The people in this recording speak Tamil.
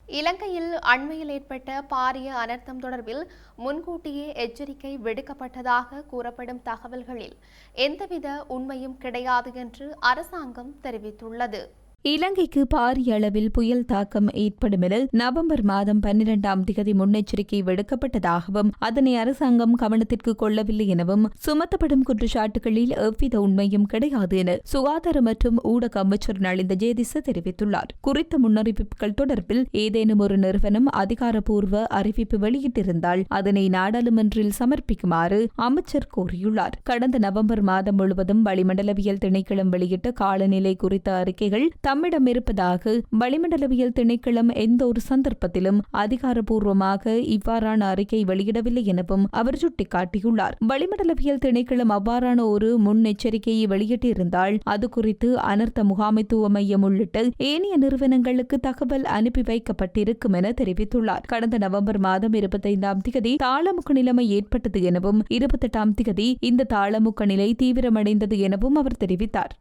இலங்கையில் அண்மையில் ஏற்பட்ட பாரிய அனர்த்தம் தொடர்பில் முன்கூட்டியே எச்சரிக்கை விடுக்கப்பட்டதாக கூறப்படும் தகவல்களில் எந்தவித உண்மையும் கிடையாது என்று அரசாங்கம் தெரிவித்துள்ளது. இலங்கைக்கு பாரிய அளவில் புயல் தாக்கம் ஏற்படும் என நவம்பர் மாதம் 12ஆம் தேதி முன்னெச்சரிக்கை விடுக்கப்பட்டதாகவும் அதனை அரசாங்கம் கவனத்திற்கு கொள்ளவில்லை எனவும் சுமத்தப்படும் குற்றச்சாட்டுகளில் எவ்வித உண்மையும் கிடையாது என சுகாதார மற்றும் ஊடக அமைச்சர் நலிந்த ஜேதிச தெரிவித்துள்ளார். குறித்த முன்னறிவிப்புகள் தொடர்பில் ஏதேனும் ஒரு நிறுவனம் அதிகாரப்பூர்வ அறிவிப்பு வெளியிட்டிருந்தால் அதனை நாடாளுமன்றில் சமர்ப்பிக்குமாறு அமைச்சர் கோரியுள்ளார். கடந்த நவம்பர் மாதம் முழுவதும் வளிமண்டலவியல் திணைக்களம் வெளியிட்ட காலநிலை குறித்த அறிக்கைகள் தம்மிடம் இருப்பதாக வளிமண்டலவியல் திணைக்களம் எந்த ஒரு சந்தர்ப்பத்திலும் அதிகாரப்பூர்வமாக இவ்வாறான அறிக்கை வெளியிடவில்லை எனவும் அவர் சுட்டிக்காட்டியுள்ளார். வளிமண்டலவியல் திணைக்களம் அவ்வாறான ஒரு முன்னெச்சரிக்கையை வெளியிட்டிருந்தால் அது குறித்து அனர்த்த முகாமைத்துவ மையம் உள்ளிட்ட ஏனைய நிறுவனங்களுக்கு தகவல் அனுப்பி வைக்கப்பட்டிருக்கும் என தெரிவித்துள்ளார். கடந்த நவம்பர் மாதம் 25ஆம் தேதி தாளமுக்க நிலைமை ஏற்பட்டது எனவும் 28ஆம் தேதி இந்த தாளமுக்க நிலை தீவிரமடைந்தது எனவும் அவர் தெரிவித்தார்.